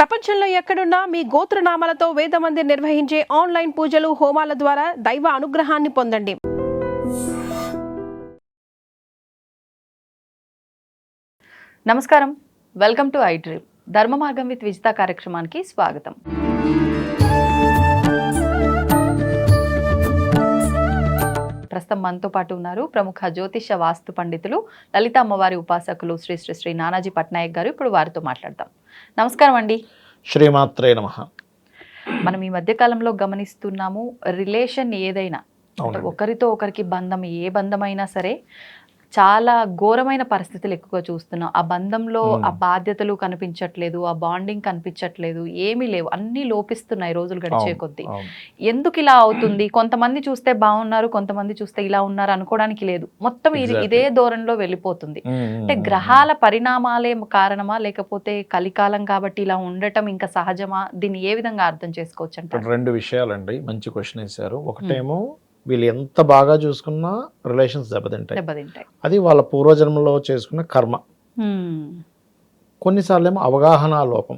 ప్రపంచంలో ఎక్కడున్నా మీ గోత్రనామాలతో వేదమందిర్ నిర్వహించే ఆన్లైన్ పూజలు హోమాల ద్వారా దైవ అనుగ్రహాన్ని పొందండి. నమస్కారం, వెల్కమ్ టు ఐ డ్రీమ్. ధర్మ మార్గం విత్ విజిత కార్యక్రమానికి స్వాగతం. ప్రస్తుతం మనతో పాటు ఉన్నారు ప్రముఖ జ్యోతిష వాస్తు పండితులు, లలిత అమ్మవారి ఉపాసకులు శ్రీ శ్రీ శ్రీ నానాజీ పట్నాయక్ గారు. ఇప్పుడు వారితో మాట్లాడదాం. నమస్కారం అండి. శ్రీమాత్రే నమః. మనం ఈ మధ్య కాలంలో గమనిస్తున్నాము, రిలేషన్ ఏదైనా ఒకరితో ఒకరికి బంధం, ఏ బంధమైనా సరే చాలా ఘోరమైన పరిస్థితులు ఎక్కువగా చూస్తున్నాం. ఆ బంధంలో ఆ బాధ్యతలు కనిపించట్లేదు, ఆ బాండింగ్ కనిపించట్లేదు, ఏమీ లేవు, అన్నీ లోపిస్తున్నాయి రోజులు గడిచే కొద్దీ. ఎందుకు ఇలా అవుతుంది? కొంతమంది చూస్తే బాగున్నారు, కొంతమంది చూస్తే ఇలా ఉన్నారు అనుకోవడానికి లేదు. మొత్తం ఇదే ధోరణిలో వెళ్ళిపోతుంది. అంటే గ్రహాల పరిణామాలే కారణమా, లేకపోతే కలికాలం కాబట్టి ఇలా ఉండటం ఇంకా సహజమా? దీన్ని ఏ విధంగా అర్థం చేసుకోవచ్చు అంటే? రెండు విషయాలండి, మంచి క్వశ్చన్ వేశారు. ఒకటేమో వీళ్ళు ఎంత బాగా చూసుకున్నా రిలేషన్స్ దెబ్బతింటాయి. అది వాళ్ళ పూర్వజన్మలో చేసుకున్న కర్మ. కొన్నిసార్లు ఏమో అవగాహన లోపం.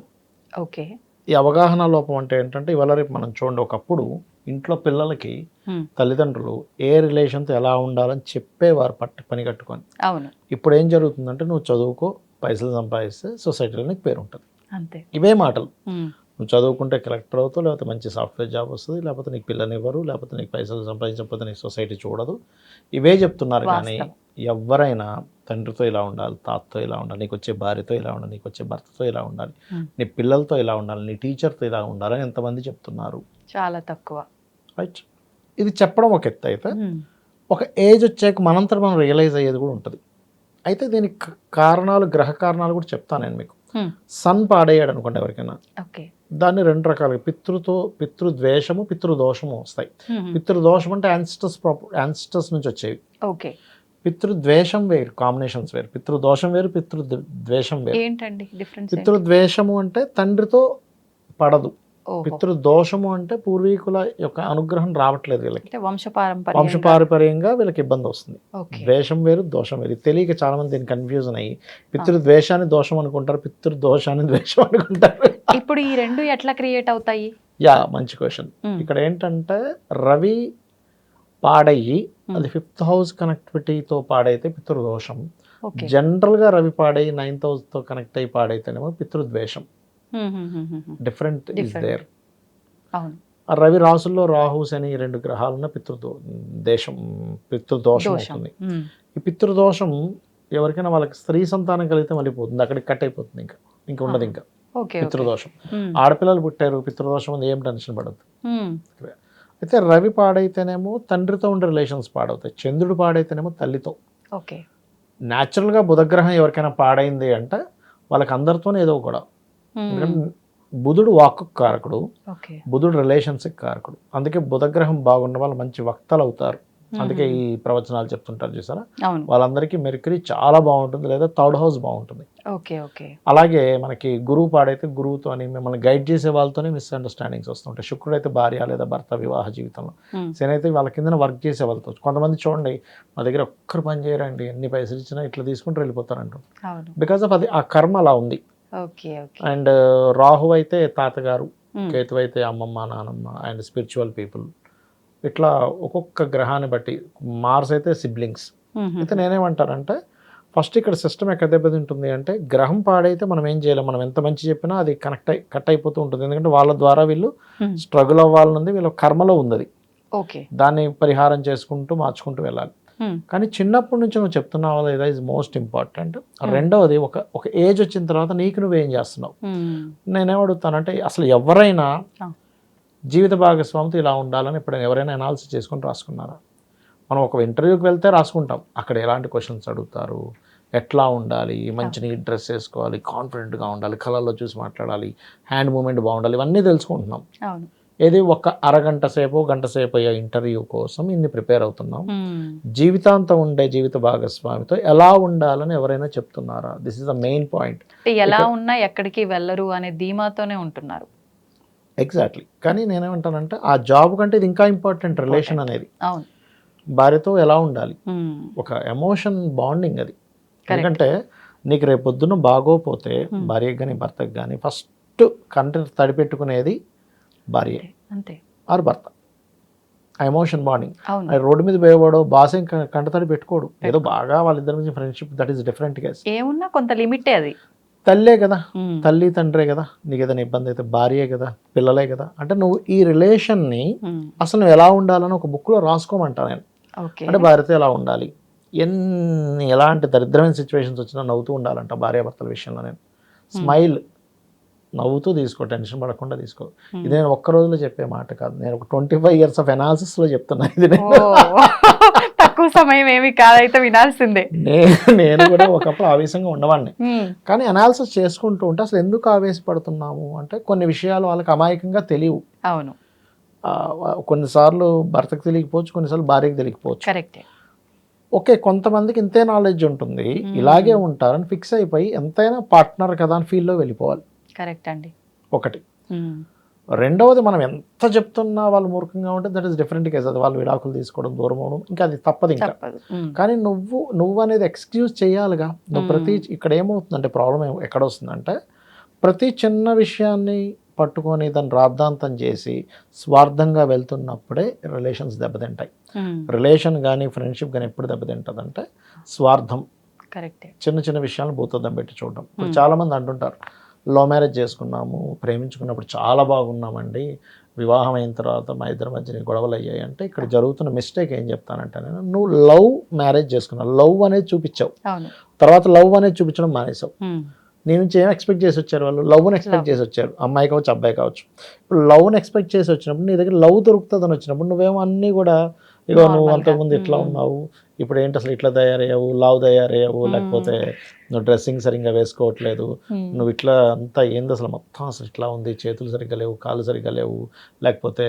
ఓకే. ఈ అవగాహన లోపం అంటే ఏంటంటే, ఇవాళ రేపు మనం చూడండి, ఒకప్పుడు ఇంట్లో పిల్లలకి తల్లిదండ్రులు ఏ రిలేషన్తో ఎలా ఉండాలని చెప్పేవారు పని కట్టుకొని. అవును. ఇప్పుడు ఏం జరుగుతుందంటే, నువ్వు చదువుకో, పైసలు సంపాదిస్తే సొసైటీలో నీకు పేరు ఉంటుంది, అంతే. ఇవే మాటలు. నువ్వు చదువుకుంటే కలెక్టర్ అవుతావు, లేకపోతే మంచి సాఫ్ట్వేర్ జాబ్ వస్తుంది, లేకపోతే నీకు పిల్లనివ్వరు, లేకపోతే నీకు పైసలు సంపాదించకపోతే నీకు సొసైటీ చూడదు, ఇవే చెప్తున్నారు. కానీ ఎవరైనా తండ్రితో ఇలా ఉండాలి, తాతతో ఇలా ఉండాలి, నీకు వచ్చే భార్యతో ఇలా ఉండాలి, నీకు వచ్చే భర్తతో ఇలా ఉండాలి, నీ పిల్లలతో ఇలా ఉండాలి, నీ టీచర్తో ఇలా ఉండాలని ఎంతమంది చెప్తున్నారు? చాలా తక్కువ. రైట్. ఇది చెప్పడం ఒక ఎత్తు అయితే, ఒక ఏజ్ వచ్చాక మనంతా మనం రియలైజ్ అయ్యేది కూడా ఉంటుంది. అయితే దీనికి కారణాలు, గ్రహ కారణాలు కూడా చెప్తాను నేను మీకు. సన్ పాడయ్యాడు అనుకోండి ఎవరికైనా, దాన్ని రెండు రకాలుగా పితృద్వేషము, పితృదోషము వస్తాయి. పితృదోషం అంటే యాన్సిస్టర్స్ నుంచి వచ్చేవి. పితృద్వేషం వేరు, కాంబినేషన్స్ వేరు. పితృదోషం వేరు, పితృద్వేషం వేరు. ఏంటండి డిఫరెన్స్? పితృద్వేషము అంటే తండ్రితో పడదు, పితృదోషము అంటే పూర్వీకుల యొక్క అనుగ్రహం రావట్లేదు వీళ్ళకి, వంశపారంపర్యంగా వీళ్ళకి ఇబ్బంది వస్తుంది. ద్వేషం వేరు, దోషం వేరు. తెలియక చాలా మంది దీన్ని కన్ఫ్యూజన్ అయ్యి పితృద్వేషాన్ని దోషం అనుకుంటారు, పితృదోషాన్ని ద్వేషం అనుకుంటారు. ఇప్పుడు ఈ రెండు ఎట్లా క్రియేట్ అవుతాయి? మంచి క్వశ్చన్. ఇక్కడ ఏంటంటే, రవి పాడయ్యి అది 5th హౌస్ కనెక్టివిటీతో పాడైతే పితృదోషం. జనరల్గా రవి పాడయ్యి 9th హౌస్తో కనెక్ట్ అయ్యి పాడైతేనేమో పితృద్వేషం. Different is there. రవి రాసుల్లో రాహు శని 2 గ్రహాలున్న పితృదోషం అవుతుంది. ఈ పితృదోషం ఎవరికైనా వాళ్ళకి స్త్రీ సంతానం కలిగితే మళ్ళీ పోతుంది, అక్కడికి కట్ అయిపోతుంది, ఇంకా ఉండదు. ఇంకా పితృదోషం. ఆడపిల్లలు పుట్టారు, పితృదోషం ఉంది, ఏం టెన్షన్ పడద్దు. అయితే రవి పాడైతేనేమో తండ్రితో ఉండే రిలేషన్స్ పాడవుతాయి, చంద్రుడు పాడైతేనేమో తల్లితో. న్యాచురల్గా బుధగ్రహం ఎవరికైనా పాడైంది అంటే వాళ్ళకి అందరితోనే ఏదో కూడా. బుధుడు వాక్కు కారకుడు, బుధుడు రిలేషన్స్కి కారకుడు. అందుకే బుధగ్రహం బాగున్న వాళ్ళు మంచి వక్తలు అవుతారు. అందుకే ఈ ప్రవచనాలు చెప్తుంటారు చూసారా, వాళ్ళందరికీ మెర్క్యూరీ చాలా బాగుంటుంది, లేదా 3rd హౌస్ బాగుంటుంది. అలాగే మనకి గురువు పాడైతే గురువుతో అని మిమ్మల్ని గైడ్ చేసే వాళ్ళతోనే మిస్అండర్స్టాండింగ్స్ వస్తుంటాయి. శుక్రుడు అయితే భార్య లేదా భర్త వివాహ జీవితంలో, శని అయితే వాళ్ళ కింద వర్క్ చేసే వాళ్ళతో. కొంతమంది చూడండి, మా దగ్గర ఒక్కరు పని చేయరండి, ఎన్ని పైసలు ఇచ్చినా ఇట్లా తీసుకుంటూ వెళ్ళిపోతారంట. బికాస్ ఆఫ్ అది, ఆ కర్మ అలా ఉంది. అండ్ రాహు అయితే తాతగారు, కేతు అయితే అమ్మమ్మ, నానమ్మ అండ్ స్పిరిచువల్ పీపుల్. ఇట్లా ఒక్కొక్క గ్రహాన్ని బట్టి. మార్స్ అయితే సిబ్లింగ్స్. అయితే నేనేమంటానంటే, ఫస్ట్ ఇక్కడ సిస్టమ్ ఎక్కడ దెబ్బతింటుంది అంటే, గ్రహం పాడైతే మనం ఏం చేయలేం, మనం ఎంత మంచి చెప్పినా అది కట్ అయిపోతూ ఉంటుంది. ఎందుకంటే వాళ్ళ ద్వారా వీళ్ళు స్ట్రగుల్ అవ్వాలనుంది, వీళ్ళ కర్మలో ఉంది. దాన్ని పరిహారం చేసుకుంటూ మార్చుకుంటూ వెళ్ళాలి. కానీ చిన్నప్పటి నుంచి నువ్వు చెప్తున్నావు లేదా ఇస్ మోస్ట్ ఇంపార్టెంట్. రెండవది, ఒక ఏజ్ వచ్చిన తర్వాత నీకు నువ్వేం చేస్తున్నావు. నేనేమడుగుతానంటే, అసలు ఎవరైనా జీవిత భాగస్వామితో ఇలా ఉండాలని ఎప్పుడైనా ఎవరైనా అనాలిసిస్ చేసుకొని రాసుకున్నారా? మనం ఒక ఇంటర్వ్యూకి వెళ్తే రాసుకుంటాం, అక్కడ ఎలాంటి క్వశ్చన్స్ అడుగుతారు, ఎట్లా ఉండాలి, మంచి నీట్ డ్రెస్ వేసుకోవాలి, కాన్ఫిడెంట్గా ఉండాలి, కళల్లో చూసి మాట్లాడాలి, హ్యాండ్ మూమెంట్ బాగుండాలి, ఇవన్నీ తెలుసుకుంటున్నాం. ఏది ఒక అరగంట సేపు, గంట సేపు అయ్యే ఇంటర్వ్యూ కోసం ఇన్ని ప్రిపేర్ అవుతున్నాం. జీవితాంతం ఉండే జీవిత భాగస్వామితో ఎలా ఉండాలని ఎవరైనా చెప్తున్నారా? This is the main point. ఎలా ఉన్నా ఎక్కడికి వెళ్ళరు అనే ధీమాతోనే ఉంటున్నారు. ఎగ్జాక్ట్లీ. కానీ నేనేమంటానంటే, ఆ జాబ్ కంటే ఇది ఇంకా ఇంపార్టెంట్, రిలేషన్ అనేది. భార్యతో ఎలా ఉండాలి, ఒక ఎమోషన్ బాండింగ్ అది. ఎందుకంటే నీకు రేపొద్దున బాగోపోతే భార్యకు కానీ భర్తకు కానీ ఫస్ట్ ఫస్ట్ కంట తడిపెట్టుకునేది భార్య అంతే ఆరు భర్త. ఆ ఎమోషన్ బాండింగ్. అవును రోడ్డు మీద పోయేవాడు బాస్ ఏం కంటతడి పెట్టుకోడు, ఏదో బాగా వాళ్ళిద్దరి మధ్య friendship, that is different case. ఏమున్నా కొంత లిమిటే అది. తల్లే కదా, తల్లి తండ్రే కదా, నీకు ఏదైనా ఇబ్బంది అయితే భార్యే కదా, పిల్లలే కదా. అంటే నువ్వు ఈ రిలేషన్ని అసలు నువ్వు ఎలా ఉండాలని ఒక బుక్లో రాసుకోమంటా నేను. అంటే భార్యతో ఎలా ఉండాలి, ఎలాంటి దరిద్రమైన సిచ్యువేషన్స్ వచ్చినా నవ్వుతూ ఉండాలంట భార్యాభర్తల విషయంలో. నేను స్మైల్, నవ్వుతూ తీసుకో, టెన్షన్ పడకుండా తీసుకో. ఇది నేను ఒక్క రోజులో చెప్పే మాట కాదు, నేను ఒక 25 years of analysis-లో చెప్తున్నా ఇది. తక్కువ సమయం ఏమి కాదైతే వినాల్సిందే. నేను కూడా ఒకప్పుడు ఆవేశంగా ఉండవాడిని, కానీ అనాలిసిస్ చేసుకుంటూ ఉంటే అసలు ఎందుకు ఆవేశపడుతున్నాము అంటే కొన్ని విషయాలు వాళ్ళకి అమాయకంగా తెలియవు. అవును, కొన్నిసార్లు భర్తకు తెలియకపోవచ్చు, కొన్నిసార్లు భార్యకు తెలియకపోవచ్చు. కరెక్టే. ఓకే, కొంతమందికి ఇంతే నాలెడ్జ్ ఉంటుంది, ఇలాగే ఉంటారని ఫిక్స్ అయిపోయి ఎంతైనా పార్ట్నర్ కదా అని ఫీల్లో వెళ్ళిపోవాలి. కరెక్ట్ అండి. ఒకటి. రెండవది, మనం ఎంత చెప్తున్నా వాళ్ళు మూర్ఖంగా ఉంటే దట్ ఈస్ డిఫరెంట్ కేసు. అది వాళ్ళు విడాకులు తీసుకోవడం, దూరం అవడం, ఇంకా అది తప్పదు ఇంకా. కానీ నువ్వు అనేది ఎక్స్క్యూజ్ చేయాలిగా. నువ్వు ప్రతి ఇక్కడ ఏమవుతుందంటే ప్రాబ్లం ఎక్కడ వస్తుందంటే, ప్రతి చిన్న విషయాన్ని పట్టుకొని దాన్ని రాద్ధాంతం చేసి స్వార్థంగా వెళ్తున్నప్పుడే రిలేషన్స్ దెబ్బతింటాయి. రిలేషన్ కానీ ఫ్రెండ్షిప్ కానీ ఎప్పుడు దెబ్బతింటుందంటే స్వార్థం. కరెక్ట్. చిన్న చిన్న విషయాలను భూతద్దం పెట్టి చూడడం. ఇప్పుడు చాలామంది అంటుంటారు, లవ్ మ్యారేజ్ చేసుకున్నాము, ప్రేమించుకున్నప్పుడు చాలా బాగున్నామండి, వివాహం అయిన తర్వాత మా ఇద్దరి మధ్య గొడవలు అయ్యాయి అంటే ఇక్కడ జరుగుతున్న మిస్టేక్ ఏం చెప్తానంటే, నేను నువ్వు లవ్ మ్యారేజ్ చేసుకున్నావు, లవ్ అనేది చూపించావు, తర్వాత లవ్ అనేది చూపించడం మానేసావు. నీ నుంచి ఏం ఎక్స్పెక్ట్ చేసి వచ్చారు వాళ్ళు? లవ్ని ఎక్స్పెక్ట్ చేసి వచ్చారు, అమ్మాయి కావచ్చు అబ్బాయి కావచ్చు. ఇప్పుడు లవ్ని ఎక్స్పెక్ట్ చేసి వచ్చినప్పుడు నీ దగ్గర లవ్ దొరుకుతుందని వచ్చినప్పుడు నువ్వేమో అన్నీ కూడా, ఇగో నువ్వు అంతకుముందు ఇట్లా ఉన్నావు, ఇప్పుడు ఏంటి అసలు ఇట్లా తయారయ్యావు, లావు తయారయ్యావు, లేకపోతే నువ్వు డ్రెస్సింగ్ సరిగ్గా వేసుకోవట్లేదు, నువ్వు ఇట్లా అంతా ఏంది అసలు మొత్తం అసలు ఇట్లా ఉంది, చేతులు సరిగ్గా లేవు, కాళ్ళు సరిగ్గా లేవు, లేకపోతే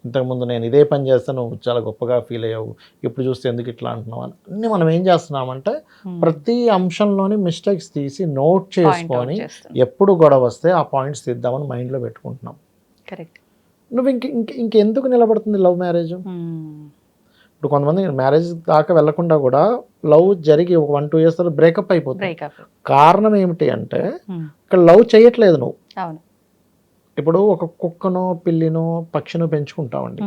ఇంతకుముందు నేను ఇదే పని చేస్తే నువ్వు చాలా గొప్పగా ఫీల్ అయ్యావు, ఇప్పుడు చూస్తే ఎందుకు ఇట్లా అంటున్నావు అని. అన్నీ మనం ఏం చేస్తున్నామంటే ప్రతి అంశంలోని మిస్టేక్స్ తీసి నోట్ చేసుకొని ఎప్పుడు గొడవ వస్తే ఆ పాయింట్స్ తీద్దామని మైండ్లో పెట్టుకుంటున్నాం. కరెక్ట్. నువ్వు ఇంకెందుకు నిలబడుతుంది లవ్ మ్యారేజ్? ఇప్పుడు కొంతమంది మ్యారేజ్ దాకా వెళ్లకుండా కూడా లవ్ జరిగి ఒక 1-2 years తర్వాత బ్రేకప్ అయిపోతుంది. కారణం ఏమిటి అంటే ఇక్కడ లవ్ చేయట్లేదు నువ్వు. ఇప్పుడు ఒక కుక్కనో పిల్లినో పక్షినో పెంచుకుంటామండి,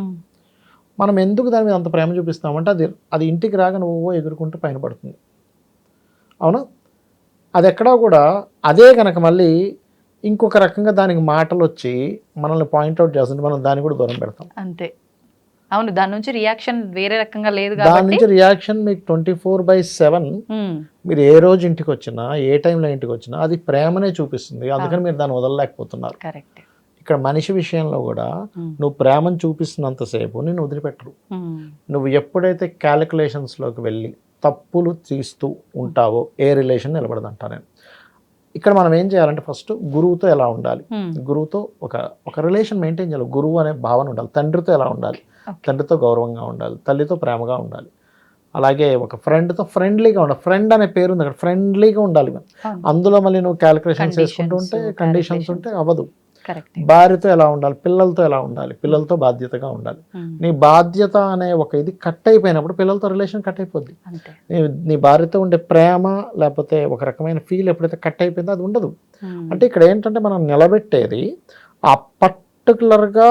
మనం ఎందుకు దాని మీద అంత ప్రేమ చూపిస్తామంటే అది ఇంటికి రాగా నువ్వు ఎగురుకుంటూ పైన పడుతుంది, అవునా? అది ఎక్కడా కూడా అదే కనుక మళ్ళీ ఇంకొక రకంగా దానికి మాటలు వచ్చి మనల్ని పాయింట్అవుట్ చేస్తుంటే మనం దాన్ని కూడా దూరం పెడతాం. అంతే. అవును, దాని నుంచి రియాక్షన్ వేరే రకంగా లేదు. దాని నుంచి రియాక్షన్ మీకు 24/7 మీరు ఏ రోజు ఇంటికి వచ్చినా ఏ టైంలో ఇంటికి వచ్చినా అది ప్రేమనే చూపిస్తుంది. అందుకని మీరు దాన్ని వదలలేకపోతున్నారు. కరెక్ట్. ఇక్కడ మనిషి విషయంలో కూడా నువ్వు ప్రేమను చూపిస్తున్నంతసేపు నేను వదిలిపెట్టరు. నువ్వు ఎప్పుడైతే క్యాలిక్యులేషన్స్లోకి వెళ్ళి తప్పులు తీస్తూ ఉంటావో ఏ రిలేషన్ నిలబడదంటా నేను. ఇక్కడ మనం ఏం చేయాలంటే ఫస్ట్ గురువుతో ఎలా ఉండాలి, గురువుతో ఒక రిలేషన్ మెయింటైన్ చేయాలి. గురువు అనే భావన ఉండాలి. తండ్రితో ఎలా ఉండాలి, తండ్రితో గౌరవంగా ఉండాలి, తల్లితో ప్రేమగా ఉండాలి. అలాగే ఒక ఫ్రెండ్తో ఫ్రెండ్లీగా ఉండాలి. ఫ్రెండ్ అనే పేరు ఉంది అక్కడ, ఫ్రెండ్లీగా ఉండాలి. అందులో మళ్ళీ నువ్వు క్యాలిక్యులేషన్స్ వేసుకుంటూ ఉంటే కండిషన్స్ ఉంటే అవ్వదు. భార్యతో ఎలా ఉండాలి, పిల్లలతో ఎలా ఉండాలి, పిల్లలతో బాధ్యతగా ఉండాలి. నీ బాధ్యత అనే ఒక ఇది కట్ అయిపోయినప్పుడు పిల్లలతో రిలేషన్ కట్ అయిపోద్ది. నీ భార్యతో ఉండే ప్రేమ లేకపోతే ఒక రకమైన ఫీల్ ఎప్పుడైతే కట్ అయిపోయిందో అది ఉండదు. అంటే ఇక్కడ ఏంటంటే మనం నిలబెట్టేది ఆ పర్టికులర్గా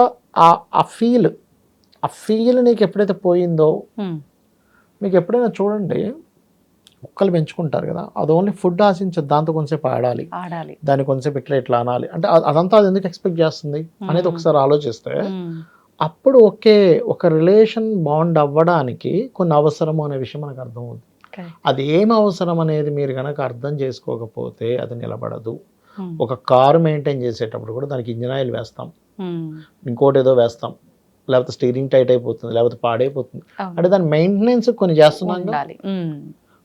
ఆ ఫీల్ నీకు ఎప్పుడైతే పోయిందో, మీకు ఎప్పుడైనా చూడండి కుక్కలు పెంచుకుంటారు కదా, అది ఓన్లీ ఫుడ్ ఆశించదు, దాంతో కొంచెంసేపు ఆడాలి, దాన్ని కొంచెంసేపు ఇట్లా అనాలి అంటే అదంతా అది ఎందుకు ఎక్స్పెక్ట్ చేస్తుంది అనేది ఒకసారి ఆలోచిస్తే అప్పుడు ఒక రిలేషన్ బాండ్ అవ్వడానికి కొన్ని అవసరము అనే విషయం మనకు అర్థమవుతుంది. అది ఏం అవసరం అనేది మీరు కనుక అర్థం చేసుకోకపోతే అది నిలబడదు. ఒక కారు మెయింటైన్ చేసేటప్పుడు కూడా దానికి ఇంజిన్ ఆయిల్ వేస్తాం, ఇంకోటి ఏదో వేస్తాం, లేకపోతే స్టీరింగ్ టైట్ అయిపోతుంది, లేకపోతే పాడైపోతుంది. అంటే దాని మెయింటెనెన్స్ కొన్ని చేస్తున్నాం.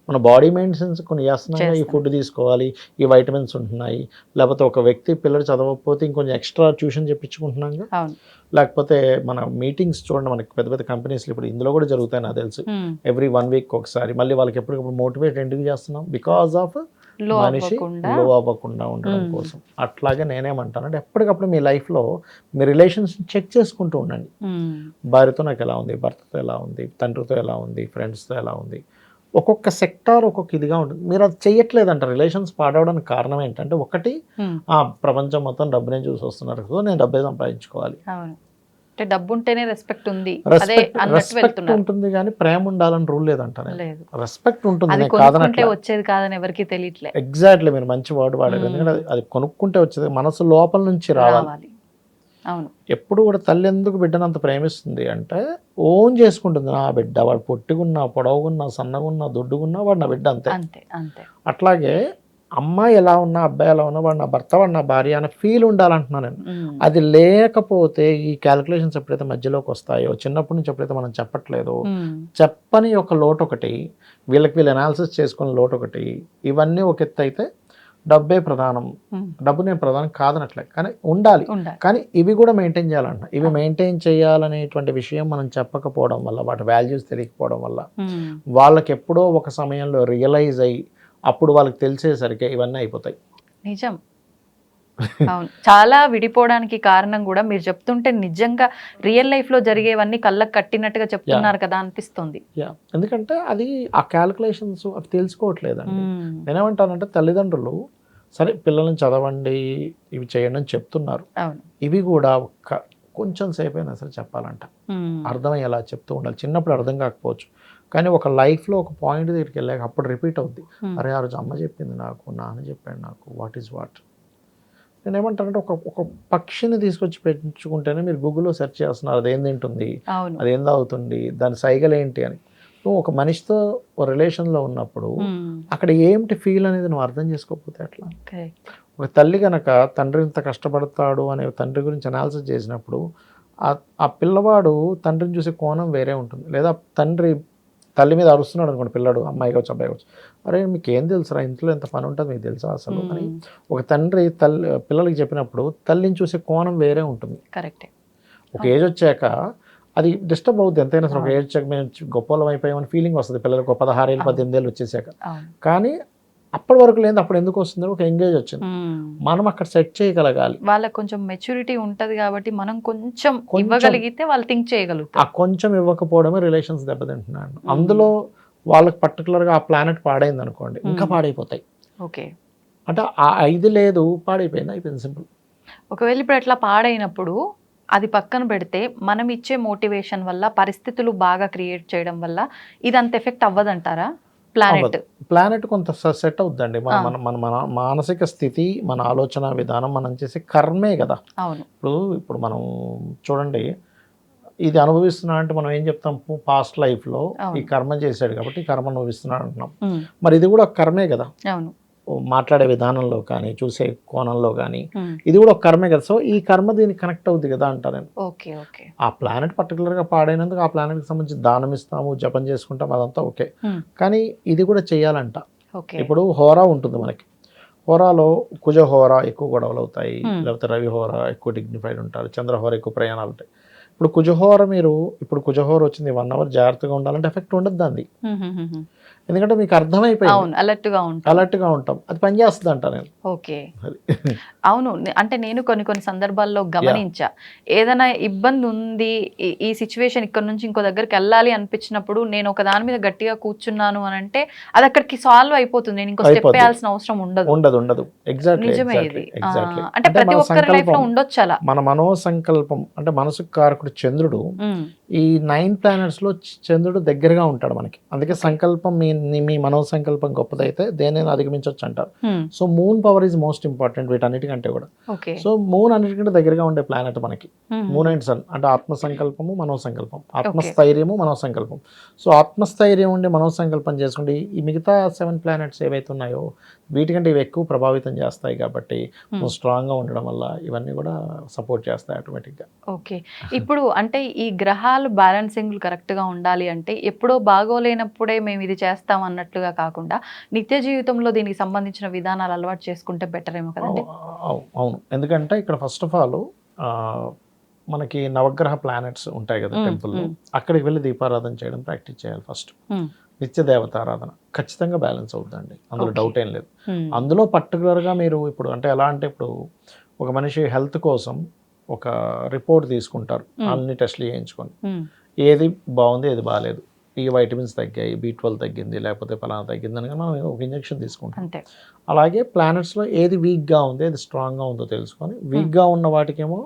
మన బాడీ మెయింటెనెన్స్ కొన్ని చేస్తున్నాం. ఈ ఫుడ్ తీసుకోవాలి, ఈ వైటమిన్స్ ఉంటున్నాయి, లేకపోతే ఒక వ్యక్తి పిల్లలు చదవకపోతే ఇంకొంచెం ఎక్స్ట్రా ట్యూషన్ చెప్పించుకుంటున్నాం. లేకపోతే మన మీటింగ్స్ చూడండి, మనకి పెద్ద పెద్ద కంపెనీస్లో ఇప్పుడు ఇందులో కూడా జరుగుతాయి నాకు తెలుసు, ఎవ్రీ 1 week ఒకసారి. మళ్ళీ వాళ్ళకి ఎప్పటికప్పుడు మోటివేట్ ఎందుకు చేస్తున్నాం? బికాస్ ఆఫ్ మనిషి లో అవ్వకుండా ఉండడం కోసం. అట్లాగే నేనేమంటానంటే ఎప్పటికప్పుడు మీ లైఫ్లో మీ రిలేషన్స్ చెక్ చేసుకుంటూ ఉండండి. భార్యతో నాకు ఎలా ఉంది, భర్తతో ఎలా ఉంది, తండ్రితో ఎలా ఉంది, ఫ్రెండ్స్తో ఎలా ఉంది, ఒక్కొక్క సెక్టార్ ఒక్కొక్క ఇదిగా ఉంటుంది. మీరు అది చెయ్యట్లేదంట. రిలేషన్స్ పాడవడానికి కారణం ఏంటంటే, ఒకటి ప్రపంచం మొత్తం డబ్బునే చూసి వస్తున్నారు, సో నేను డబ్బే సంపాదించుకోవాలి. అవును, అంటే డబ్బు ఉంటేనే రెస్పెక్ట్ ఉంది, అదే అన్నట్టు రెస్పెక్ట్ వెళ్తున్నారు. ఉంటుంది కానీ ప్రేమ ఉండాలని రూల్ లేదంట. లేదు, రెస్పెక్ట్ ఉంటుంది, అది నేను కొనుక్కుంటే కాదనట్లే. వచ్చేది కాదని ఎవరికి తెలియట్లే. ఎగ్జాక్ట్లీ, మీరు మంచి వర్డ్ వాడారు. ఎందుకంటే అది కొనుక్కుంటే వచ్చేది, మనసు లోపల నుంచి రావాలి. అవును, ఎప్పుడు కూడా తల్లి ఎందుకు బిడ్డను అంత ప్రేమిస్తుంది అంటే, ఓన్ చేసుకుంటుంది. నా బిడ్డ, వాడు పొట్టిగున్నా, పొడవుగున్నా, సన్నగున్నా, దొడ్డుగున్నా వాడు నా బిడ్డ, అంతే. అంతే అంతే. అట్లాగే అమ్మాయి ఎలా ఉన్నా, అబ్బాయి ఎలా ఉన్నా, వాడు నా భర్త, వాడు నా భార్య అనే ఫీల్ ఉండాలంటున్నాను నేను. అది లేకపోతే ఈ క్యాలిక్యులేషన్స్ ఎప్పుడైతే మధ్యలోకి వస్తాయో, చిన్నప్పటి నుంచి ఎప్పుడైతే మనం చెప్పట్లేదో, చెప్పని ఒక లోటు ఒకటి, వీళ్ళు అనాలిసిస్ చేసుకున్న లోటు ఒకటి, ఇవన్నీ ఒక ఎత్తు అయితే డబ్బే ప్రధానం. డబ్బు నేను ప్రధానం కాదనట్లే, కానీ ఉండాలి. కానీ ఇవి కూడా మెయింటైన్ చేయాలంట. ఇవి మెయింటైన్ చేయాలనేటువంటి విషయం మనం చెప్పకపోవడం వల్ల, వాటి వాల్యూస్ తెలియకపోవడం వల్ల, వాళ్ళకి ఎప్పుడో ఒక సమయంలో రియలైజ్ అయ్యి అప్పుడు వాళ్ళకి తెలిసేసరికి ఇవన్నీ అయిపోతాయి. నిజం. అవును, చాలా విడిపోవడానికి కారణం కూడా మీరు చెప్తుంటే నిజంగా రియల్ లైఫ్ లో జరిగేవన్నీ కళ్ళకు కట్టినట్టుగా చెప్తున్నారు కదా అనిపిస్తుంది. ఎందుకంటే అది ఆ క్యాలిక్యులేషన్స్ అవి తెలుసుకోవట్లేదండి. నేనేమంటానంటే, తల్లిదండ్రులు సరే పిల్లల్ని చదవండి, ఇవి చేయండి అని చెప్తున్నారు. ఇవి కూడా కొంచెం సేపు అయినా సరే చెప్పాలంట, అర్థమయ్యేలా చెప్తూ ఉండాలి. చిన్నప్పుడు అర్థం కాకపోవచ్చు, కానీ ఒక లైఫ్లో ఒక పాయింట్ దగ్గరికి వెళ్ళాక అప్పుడు రిపీట్ అవుద్ది. అరే ఆ రోజు అమ్మ చెప్పింది నాకు, నాన్న చెప్పాడు నాకు, వాట్ ఈజ్ వాట్. నేను ఏమంటానంటే, ఒక పక్షిని తీసుకొచ్చి పెంచుకుంటేనే మీరు గూగుల్లో సెర్చ్ చేస్తున్నారు, అదేం తింటుంది, అదేం తాగుతుంది, దాని సైగలు ఏంటి అని. నువ్వు ఒక మనిషితో రిలేషన్లో ఉన్నప్పుడు అక్కడ ఏమిటి ఫీల్ అనేది నువ్వు అర్థం చేసుకోకపోతే అట్లా. ఒక తల్లి కనుక తండ్రి ఇంత కష్టపడతాడు అనే తండ్రి గురించి అనాలిసిస్ చేసినప్పుడు, ఆ పిల్లవాడు తండ్రిని చూసే కోణం వేరే ఉంటుంది. లేదా తల్లి మీద అరుస్తున్నాడు అనుకోండి పిల్లడు, అమ్మాయి కావచ్చు అబ్బాయి కావచ్చు, అరే మీకు ఏం తెలుసురా, ఇంట్లో ఎంత పని ఉంటుంది మీకు తెలుసా అసలు అని ఒక తండ్రి పిల్లలకి చెప్పినప్పుడు తల్లిని చూసే కోణం వేరే ఉంటుంది. కరెక్టే. ఒక ఏజ్ వచ్చాక అది డిస్టర్బ్ అవుతుంది. ఎంతైనా సరే ఒక ఏజ్ వచ్చాక మేము గొప్పలం అయిపోయామని ఫీలింగ్ వస్తుంది పిల్లలకు, 16 ఏళ్ళు 18 ఏళ్ళు వచ్చేసాక. కానీ అప్పటి వరకు లేదు, అప్పుడు ఎందుకు వస్తుంది, ఒక ఎంగేజ్ వచ్చింది. మనం అక్కడ సెట్ చేయగలగాలి. వాళ్ళకి కొంచెం మెచ్యూరిటీ ఉంటది కాబట్టి మనం కొంచెం ఇవ్వగలిగితే వాళ్ళు థింక్ చేయగలుగుతారు. ఆ కొంచెం ఇవ్వకపోవడమే రిలేషన్స్ దెబ్బతింటున్నాడు. అందులో వాళ్ళకి పర్టికులర్గా ఆ ప్లానెట్ పాడైంది అనుకోండి, ఇంకా పాడైపోతాయి. ఓకే, అంటే ఆ 5 లేదు, అయిపోయింది సింపుల్. ఒకవేళ ఇప్పుడు అట్లా పాడైనప్పుడు అది పక్కన పెడితే మనం ఇచ్చే మోటివేషన్ వల్ల, పరిస్థితులు బాగా క్రియేట్ చేయడం వల్ల ఇదంత ఎఫెక్ట్ అవ్వదంటారా? ప్లానెట్ కొంత సెట్ అవుద్దండి. మన మానసిక స్థితి, మన ఆలోచన విధానం, మనం చేసే కర్మే కదా. ఇప్పుడు మనం చూడండి, ఇది అనుభవిస్తున్నా అంటే మనం ఏం చెప్తాం, పాస్ట్ లైఫ్లో ఈ కర్మ చేశాడు కాబట్టి ఈ కర్మ అనుభవిస్తున్నాడు అంటున్నాం. మరి ఇది కూడా కర్మే కదా. మాట్లాడే విధానంలో కానీ, చూసే కోణంలో కానీ, ఇది కూడా ఒక కర్మే కదా. సో ఈ కర్మ దీనికి కనెక్ట్ అవుద్ది కదా అంటా నేను. ఆ ప్లానెట్ పర్టికులర్గా పాడైనందుకు ఆ ప్లానెట్కి సంబంధించి దానం ఇస్తాము, జపం చేసుకుంటాం, అదంతా ఓకే. కానీ ఇది కూడా చెయ్యాలంట. ఇప్పుడు హోరా ఉంటుంది మనకి, హోరాలో కుజ హోరా ఎక్కువ గొడవలు అవుతాయి, లేకపోతే రవి హోరా ఎక్కువ డిగ్నిఫైడ్ ఉంటారు, చంద్రహోర ఎక్కువ ప్రయాణాలు ఉంటాయి. ఇప్పుడు కుజహోర కుజహోర వచ్చింది 1 అవర్ జాగ్రత్తగా ఉండాలంటే ఎఫెక్ట్ ఉండదు దాన్ని. ఎందుకంటే మీకు అర్థమైపోయింది, అలర్ట్గా ఉంటాం, అది పనిచేస్తుంది అంట నేను. ఓకే, అవును. అంటే నేను కొన్ని సందర్భాల్లో గమనించా, ఏదైనా ఇబ్బంది ఉంది, ఈ సిచ్యువేషన్ ఇక్కడ నుంచి ఇంకో దగ్గరికి వెళ్ళాలి అనిపించినప్పుడు నేను ఒక దాని మీద గట్టిగా కూర్చున్నాను అని అంటే అది అక్కడికి సాల్వ్ అయిపోతుంది. నేను ఇంకో స్టెప్ వేయాల్సిన అవసరం ఉండదు. ఎగ్జాక్ట్లీ. నిజమే ఇది. అంటే ప్రతి ఒక్కరి లైఫ్ లో ఉండొచ్చు అలా. మన మనోసంకల్పం అంటే మనసుకు కారకుడు చంద్రుడు. ఈ 9 ప్లానెట్స్ లో చంద్రుడు దగ్గరగా ఉంటాడు మనకి. అందుకే సంకల్పం, మీ మనోసంకల్పం గొప్పదైతే దేనైనా అధిగమించవచ్చు అంటారు. So moon power is most important వీటన్నిటికంటే కూడా. సో మూన్ అన్నిటికంటే దగ్గరగా ఉండే ప్లానెట్ మనకి మూన్ అండ్ సన్. అంటే ఆత్మసంకల్పము, మనోసంకల్పం, ఆత్మస్థైర్యము, మనోసంకల్పం. సో ఆత్మస్థైర్యం ఉండి మనోసంకల్పం చేసుకోండి. ఈ మిగతా 7 ప్లానెట్స్ ఏవైతే ఉన్నాయో వీటికంటే ఇవి ఎక్కువ ప్రభావితం చేస్తాయి కాబట్టి నువ్వు స్ట్రాంగ్గా ఉండడం వల్ల ఇవన్నీ కూడా సపోర్ట్ చేస్తాయి ఆటోమేటిక్గా. ఓకే, ఇప్పుడు అంటే ఈ గ్రహాలు బ్యాలెన్సింగ్ కరెక్ట్గా ఉండాలి అంటే ఎప్పుడో బాగోలేనప్పుడే మేము ఇది చేస్తాం అన్నట్లుగా కాకుండా నిత్య జీవితంలో దీనికి సంబంధించిన విధానాలు అలవాటు చేసుకుంటే బెటర్ ఏమో కదండి. అవును, ఎందుకంటే ఇక్కడ ఫస్ట్ ఆఫ్ ఆల్ మనకి నవగ్రహ ప్లానెట్స్ ఉంటాయి కదా టెంపుల్లో, అక్కడికి వెళ్ళి దీపారాధన చేయడం ప్రాక్టీస్ చేయాలి ఫస్ట్. నిత్య దేవతారాధన ఖచ్చితంగా బ్యాలెన్స్ అవుతుందండి, అందులో డౌట్ ఏం లేదు. అందులో పర్టికులర్గా మీరు ఇప్పుడు అంటే ఎలా అంటే, ఇప్పుడు ఒక మనిషి హెల్త్ కోసం ఒక రిపోర్ట్ తీసుకుంటారు, అన్ని టెస్ట్లు చేయించుకొని, ఏది బాగుంది ఏది బాగాలేదు, ఈ వైటమిన్స్ తగ్గాయి, B12 తగ్గింది, లేకపోతే ఫలానా తగ్గింది అని మనం ఒక ఇంజెక్షన్ తీసుకుంటాం. అంతే. అలాగే ప్లానెట్స్లో ఏది వీక్గా ఉంది, ఏది స్ట్రాంగ్గా ఉందో తెలుసుకొని వీక్గా ఉన్న వాటికేమో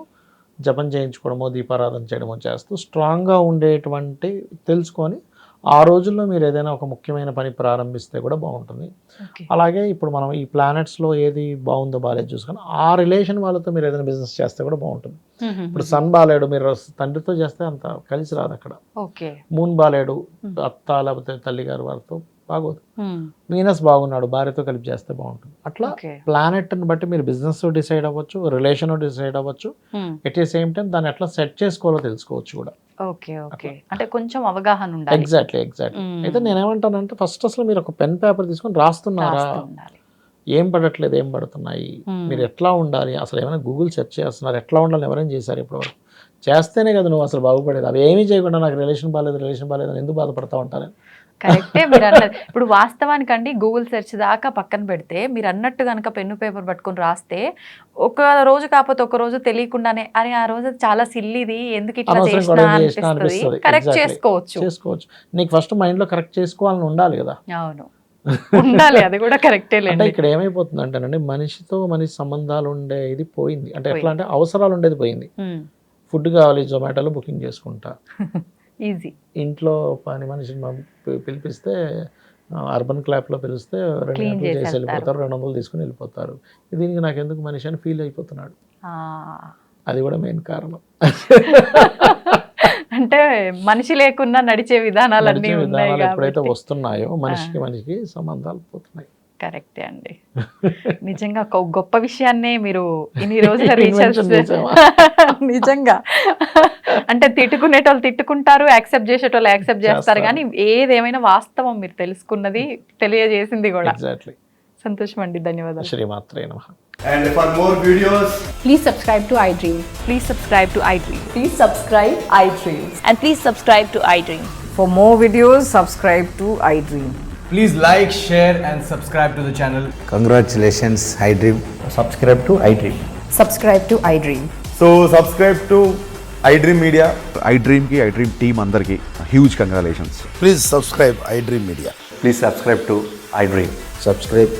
జపం చేయించుకోవడమో దీపారాధన చేయడమో చేస్తూ స్ట్రాంగ్గా ఉండేటువంటి తెలుసుకొని ఆ రోజుల్లో మీరు ఏదైనా ఒక ముఖ్యమైన పని ప్రారంభిస్తే కూడా బాగుంటుంది. ఓకే. అలాగే ఇప్పుడు మనం ఈ ప్లానెట్స్లో ఏది బాగుందో బాగాలేదు చూసుకొని ఆ రిలేషన్ వాళ్ళతో మీరు ఏదైనా బిజినెస్ చేస్తే కూడా బాగుంటుంది. ఇప్పుడు సన్ బాలేడు, మీరు తండ్రితో చేస్తే అంత కలిసి రాదు అక్కడ. ఓకే. మూన్ బాలేడు, అత్త లేకపోతే తల్లి గారు వారితో బాగోదు. వీనస్ బాగున్నాడు, భార్యతో కలిపి చేస్తే బాగుంటుంది. అట్లా ఓకే. ప్లానెట్ని బట్టి మీరు బిజినెస్ డిసైడ్ అవ్వచ్చు, రిలేషన్ డిసైడ్ అవ్వచ్చు. ఎట్ ది సేమ్ టైం దాన్ని ఎట్లా సెట్ చేసుకోవాలో తెలుసుకోవచ్చు కూడా. ఓకే. ఓకే. అంటే కొంచెం అవగాహన ఉండాలి. ఎగ్జాక్ట్లీ. అయితే నేనేమంటానంటే ఫస్ట్ అసలు మీరు ఒక పెన్ పేపర్ తీసుకొని రాస్తున్నారా, రాస్తూ ఉండాలి. ఏం పడట్లేదు, ఏం పడుతున్నాయి, మీరు ఎట్లా ఉండాలి, అసలు ఏమైనా గూగుల్ సెర్చ్ చేస్తున్నారు, ఎట్లా ఉండాలి, ఎవరైనా చేశారు ఇప్పటివరకు, చేస్తేనే కదా నువ్వు అసలు బాగుపడేది. అవి ఏమీ చేయకుండా నాకు రిలేషన్ బాగాలేదు అని ఎందుకు బాధపడతా ఉంటారు. కరెక్టే మీరు అన్నది. ఇప్పుడు వాస్తవానికండి గూగుల్ సెర్చ్ దాకా పక్కన పెడితే మీరు అన్నట్టు కనుక పెన్ను పేపర్ పట్టుకొని రాస్తే ఒక రోజు కాకపోతే ఒక రోజు తెలియకుండానే అరే ఆ రోజు చాలా సిల్లిది ఎందుకు ఇట్లా చేసినా అనిపిస్తుంది. కరెక్ట్ చేసుకోవచ్చు. నీకు ఫస్ట్ మైండ్లో కరెక్ట్ చేసుకోవాలని ఉండాలి కదా. అవును, ఉండాలి. అది కూడా కరెక్టే. అంటే ఇక్కడ ఏమైపోతుంది అంటేనండి, మనిషితో మనిషి సంబంధాలు ఉండేది పోయింది. అంటే ఎట్లా అంటే అవసరాలు ఉండేది పోయింది. ఫుడ్ కావాలి, జొమాటోలో బుకింగ్ చేసుకుంటా, ఈజీ. ఇంట్లో పని మనిషిని పిలిపిస్తే అర్బన్ క్లాప్లో పిలిస్తే 2 గంటలు చేసి వెళ్ళిపోతారు, 200 తీసుకుని వెళ్ళిపోతారు. దీనికి నాకు ఎందుకు మనిషి అని ఫీల్ అయిపోతున్నాడు. అది కూడా మెయిన్ కారణం. అంటే మనిషి లేకున్నా నడిచే విధానాలన్నీ ఎప్పుడైతే వస్తున్నాయో మనిషికి సంబంధాలు పోతున్నాయి. కరెక్టే అండి. నిజంగా ఒక గొప్ప విషయాన్నే మీరు ఇన్ని రోజుల రీసెర్చ్ నిజంగా అంటే తిట్టుకునేటోళ్ళు తిట్టుకుంటారు, యాక్సెప్ట్ చేసేటోళ్ళు యాక్సెప్ట్ చేస్తారు, కానీ ఏదేమైనా వాస్తవం మీరు తెలుసుకున్నది తెలియజేసింది కూడా. సంతోషం అండి, ధన్యవాదాలు. శ్రీమాత్రే నమః. And for more videos, Please subscribe to iDream. Please subscribe to iDream. Please subscribe iDream. And please subscribe to iDream. For more videos, subscribe to iDream. please like, share and subscribe to the channel. Congratulations, iDream. Subscribe to iDream. Subscribe to iDream. So subscribe to iDream Media. iDream ki iDream team andarki huge congratulations. Please subscribe iDream Media. Please subscribe to iDream. Subscribe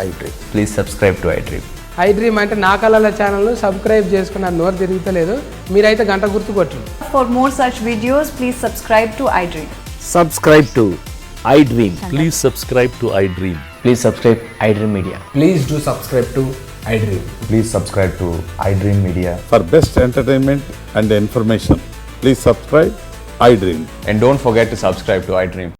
iDream. Please subscribe to iDream. iDream అంటే నా కళల channel subscribe చేసుకున్న నోరు తిరుగుతలేదు, మీరైతే గంట గుర్తు కొట్టండి. For more such videos, please subscribe to iDream. Subscribe to iDream. Please subscribe to iDream. Please subscribe iDream Media. Please do subscribe to iDream. Please subscribe to iDream Media. For best entertainment and information, please subscribe iDream. And don't forget to subscribe to iDream.